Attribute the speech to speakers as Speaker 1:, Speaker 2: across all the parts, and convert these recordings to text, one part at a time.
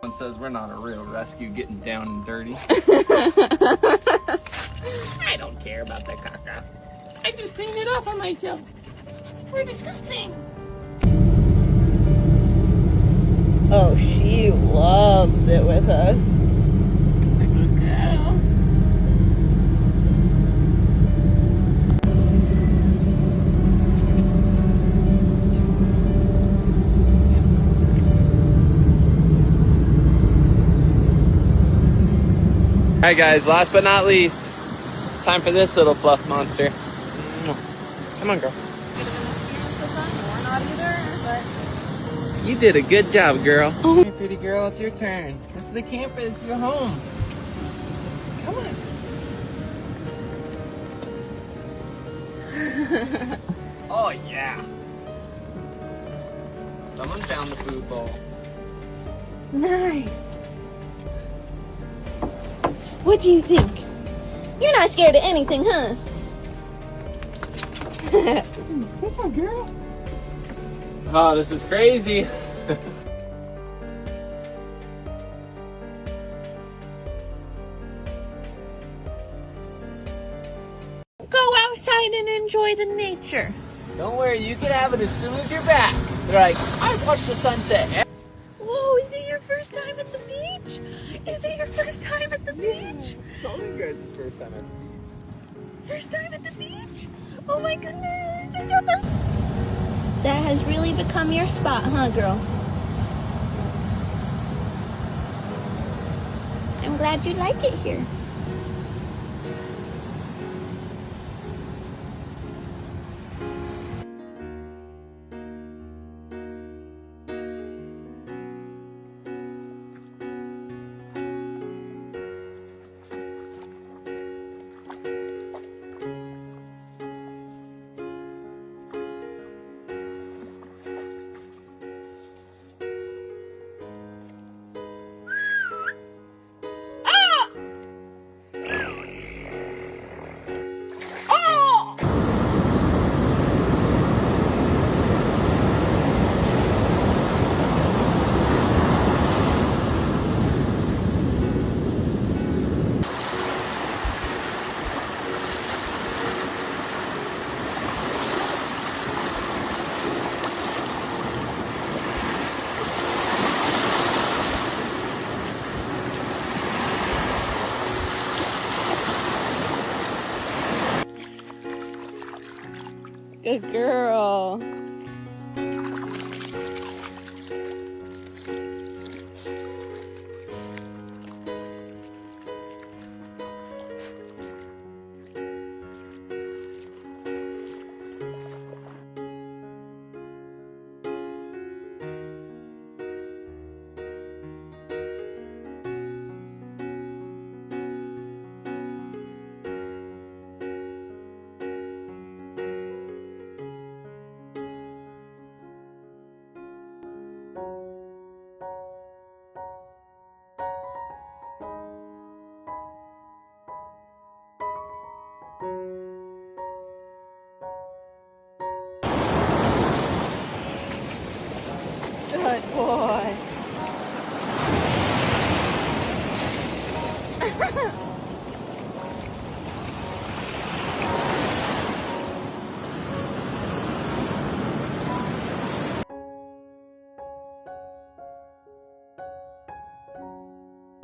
Speaker 1: Someone says we're not a real rescue getting down and dirty. I don't care about that caca. I just cleaned it off on myself. We're disgusting.
Speaker 2: Oh, she loves it with us.
Speaker 1: It's a good girl. Alright guys, last but not least, time for this little fluff monster. Come on, girl.
Speaker 2: Not either, but
Speaker 1: You did a good job, girl. Hey, pretty girl, it's your turn. This is the camper, it's your home. Come on. Oh, yeah. Someone found the food bowl.
Speaker 2: nice. What do you think? You're not scared of anything, huh?
Speaker 1: What's up, girl? Oh, this is crazy.
Speaker 2: Go outside and enjoy the nature.
Speaker 1: Don't worry, you can have it as soon as you're back. They're like, I watched the sunset.
Speaker 2: Whoa, is it your first time at the beach? Is it your first time at the beach?
Speaker 1: It's all these guys' first time at the beach.
Speaker 2: First time at the beach? Oh my goodness, it's your first. That has really become your spot, huh, girl? I'm glad you like it here. Good girl. Good boy.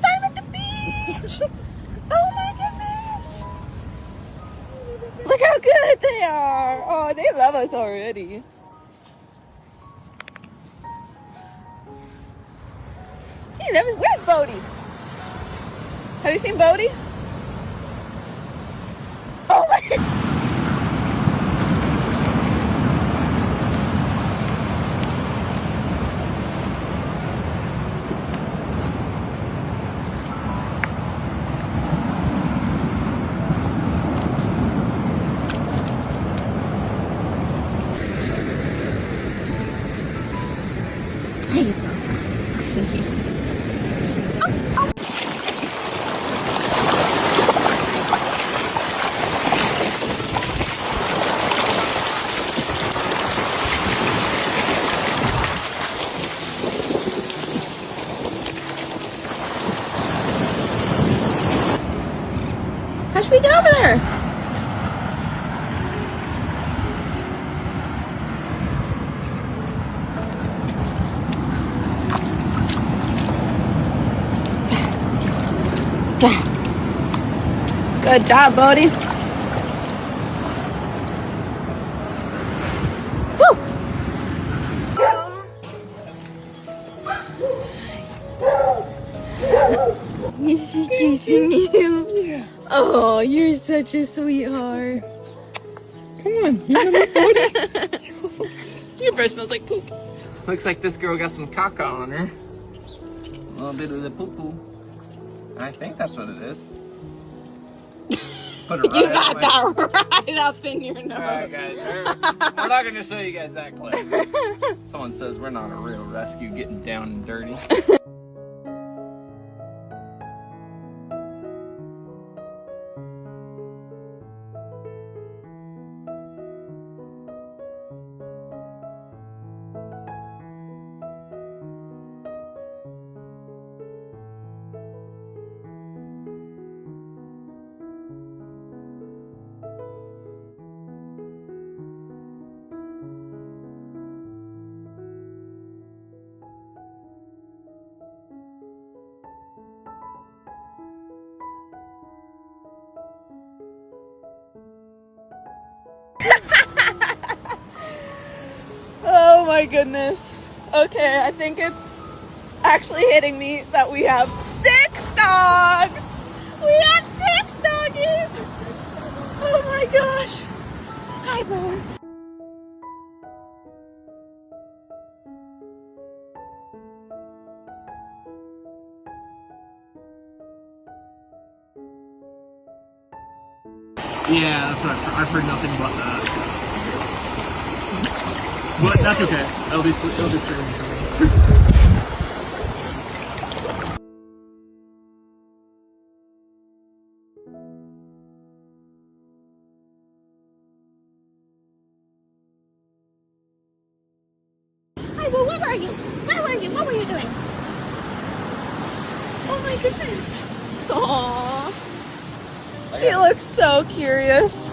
Speaker 2: Time at the beach. Oh my goodness. Look how good they are. Oh, they love us already. He never, where's Bodie? Have you seen Bodie? Oh my God. Good job, Bodie. Woo! Is he kissing you?
Speaker 1: Yeah.
Speaker 2: Oh, you're such a sweetheart.
Speaker 1: Come on, you gonna make Bodie?
Speaker 2: Your breath smells like poop.
Speaker 1: Looks like this girl got some caca on her. A little bit of the poo-poo. I think that's what it is. Put it right
Speaker 2: You got
Speaker 1: away.
Speaker 2: that right up in your nose.
Speaker 1: Alright guys, I'm not gonna show you guys that clip. Someone says we're not a real rescue getting down and dirty.
Speaker 2: Oh my goodness. Okay, I think it's actually hitting me that we have 6 dogs. We have 6 doggies. Oh my gosh. Hi, Bone.
Speaker 3: Yeah, that's what I've heard nothing but that. But that's okay. It'll be streaming for me.
Speaker 2: Hi, well, where are you? Where were you? What were you doing? Oh my goodness. Aww. She looks so curious.